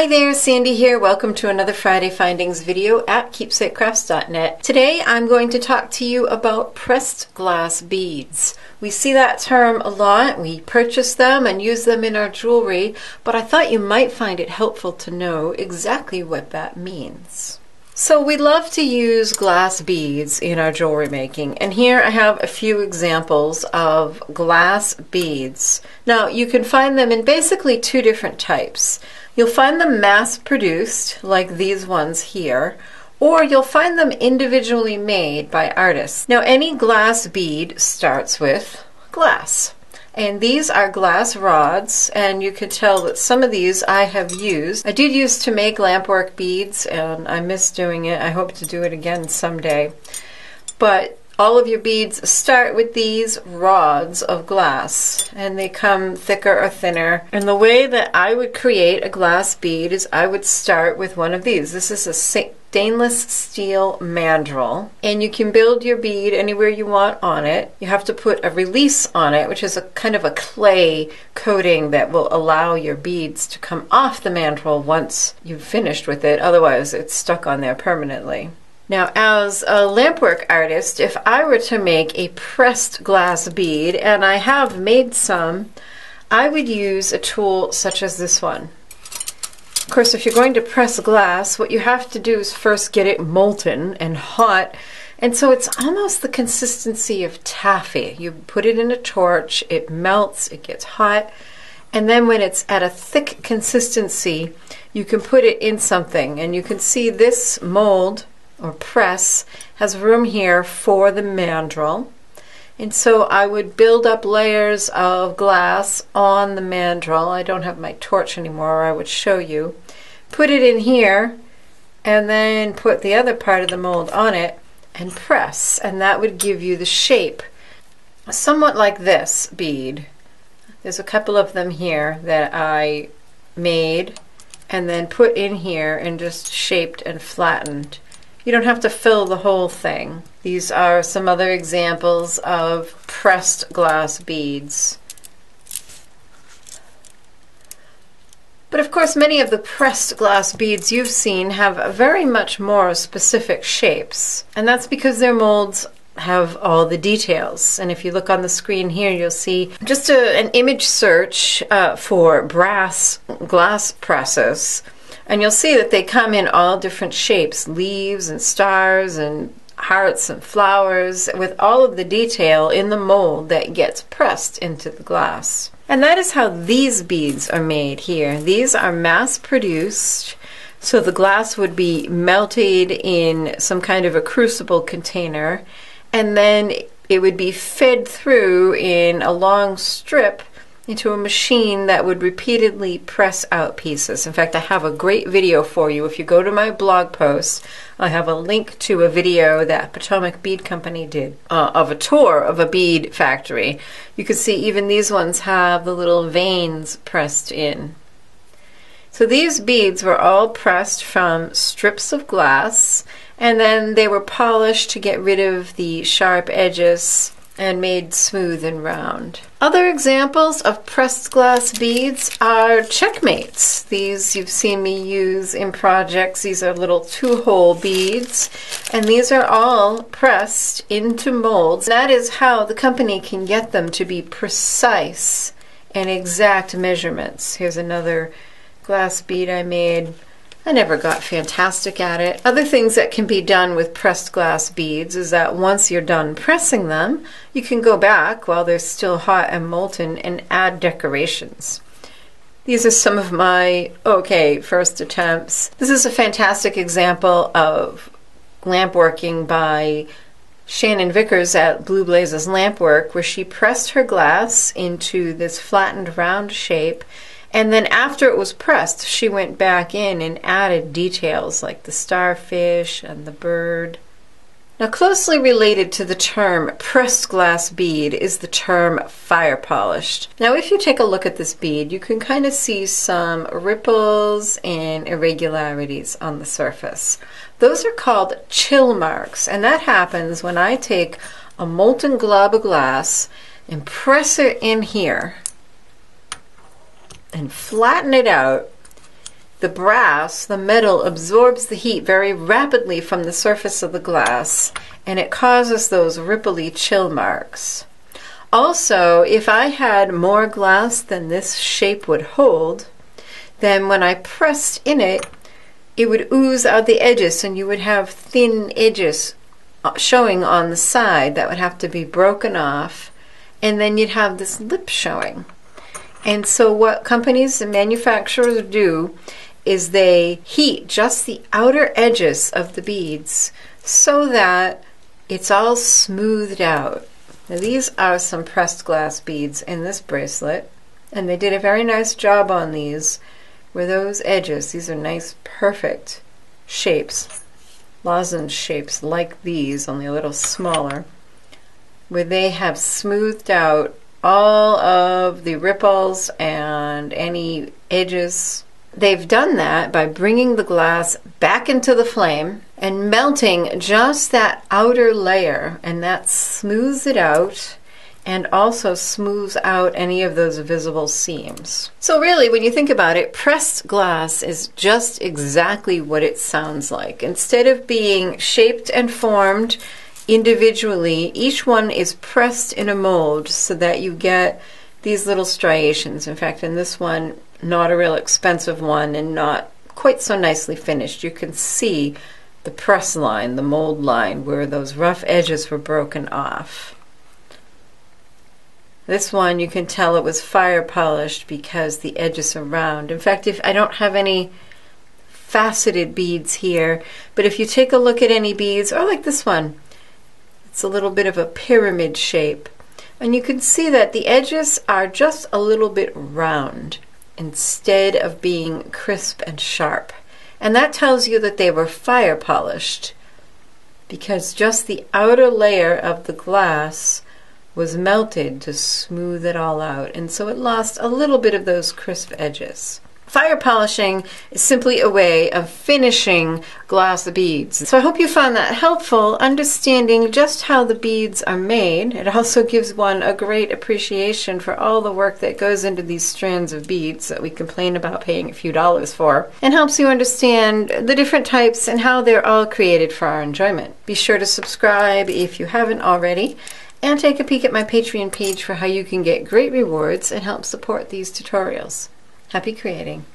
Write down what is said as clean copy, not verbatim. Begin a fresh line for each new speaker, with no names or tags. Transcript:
Hi there, Sandy here. Welcome to another Friday Findings video at keepsakecrafts.net. Today I'm going to talk to you about pressed glass beads. We see that term a lot. We purchase them and use them in our jewelry, but I thought you might find it helpful to know exactly what that means. So we love to use glass beads in our jewelry making, and here I have a few examples of glass beads. Now you can find them in basically two different types. You'll find them mass-produced, like these ones here, or you'll find them individually made by artists. Now, any glass bead starts with glass. And these are glass rods, and you can tell that some of these I have used. I did use to make lampwork beads, and I miss doing it. I hope to do it again someday. But all of your beads start with these rods of glass, and they come thicker or thinner. And the way that I would create a glass bead is I would start with one of these. This is a stainless steel mandrel, and you can build your bead anywhere you want on it. You have to put a release on it, which is a kind of a clay coating that will allow your beads to come off the mandrel once you've finished with it. Otherwise, it's stuck on there permanently. Now, as a lampwork artist, if I were to make a pressed glass bead, and I have made some, I would use a tool such as this one. Of course, if you're going to press glass, what you have to do is first get it molten and hot, and so it's almost the consistency of taffy. You put it in a torch, it melts, it gets hot, and then when it's at a thick consistency, you can put it in something, and you can see this mold or press has room here for the mandrel, and so I would build up layers of glass on the mandrel. I don't have my torch anymore, or I would show you. Put it in here and then put the other part of the mold on it and press, and that would give you the shape somewhat like this bead. There's a couple of them here that I made and then put in here and just shaped and flattened. You don't have to fill the whole thing. These are some other examples of pressed glass beads. But of course, many of the pressed glass beads you've seen have very much more specific shapes. And that's because their molds have all the details. And if you look on the screen here, you'll see just an image search for brass glass presses. And you'll see that they come in all different shapes, leaves and stars and hearts and flowers, with all of the detail in the mold that gets pressed into the glass. And that is how these beads are made here. These are mass-produced, so the glass would be melted in some kind of a crucible container, and then it would be fed through in a long strip into a machine that would repeatedly press out pieces. In fact, I have a great video for you. If you go to my blog post, I have a link to a video that Potomac Bead Company did of a tour of a bead factory. You can see even these ones have the little veins pressed in. So these beads were all pressed from strips of glass, and then they were polished to get rid of the sharp edges and made smooth and round. Other examples of pressed glass beads are checkmates. These you've seen me use in projects. These are little 2-hole beads, and these are all pressed into molds. That is how the company can get them to be precise and exact measurements. Here's another glass bead I made. I never got fantastic at it. Other things that can be done with pressed glass beads is that once you're done pressing them, you can go back while they're still hot and molten and add decorations. These are some of my first attempts. This is a fantastic example of lamp working by Shannon Vickers at Blue Blazes Lampwork, where she pressed her glass into this flattened round shape. And then after it was pressed, she went back in and added details like the starfish and the bird. Now, closely related to the term pressed glass bead is the term fire polished. Now, if you take a look at this bead, you can kind of see some ripples and irregularities on the surface. Those are called chill marks, and that happens when I take a molten glob of glass and press it in here and flatten it out, the brass, the metal, absorbs the heat very rapidly from the surface of the glass, and it causes those ripply chill marks. Also, if I had more glass than this shape would hold, then when I pressed in it, it would ooze out the edges, and you would have thin edges showing on the side that would have to be broken off, and then you'd have this lip showing. And so what companies and manufacturers do is they heat just the outer edges of the beads so that it's all smoothed out. Now these are some pressed glass beads in this bracelet, and they did a very nice job on these where those edges, these are nice perfect shapes, lozenge shapes like these, only a little smaller, where they have smoothed out all of the ripples and any edges. They've done that by bringing the glass back into the flame and melting just that outer layer, and that smooths it out and also smooths out any of those visible seams. So really, when you think about it, pressed glass is just exactly what it sounds like. Instead of being shaped and formed individually, each one is pressed in a mold so that you get these little striations. In fact, in this one, not a real expensive one and not quite so nicely finished, you can see the press line, the mold line, where those rough edges were broken off. This one, you can tell it was fire polished because the edges are round. In fact, if I don't have any faceted beads here, but if you take a look at any beads, or like this one, it's a little bit of a pyramid shape, and you can see that the edges are just a little bit round instead of being crisp and sharp. And that tells you that they were fire polished because just the outer layer of the glass was melted to smooth it all out, and so it lost a little bit of those crisp edges. Fire polishing is simply a way of finishing glass beads. So I hope you found that helpful, understanding just how the beads are made. It also gives one a great appreciation for all the work that goes into these strands of beads that we complain about paying a few dollars for, and helps you understand the different types and how they're all created for our enjoyment. Be sure to subscribe if you haven't already, and take a peek at my Patreon page for how you can get great rewards and help support these tutorials. Happy creating!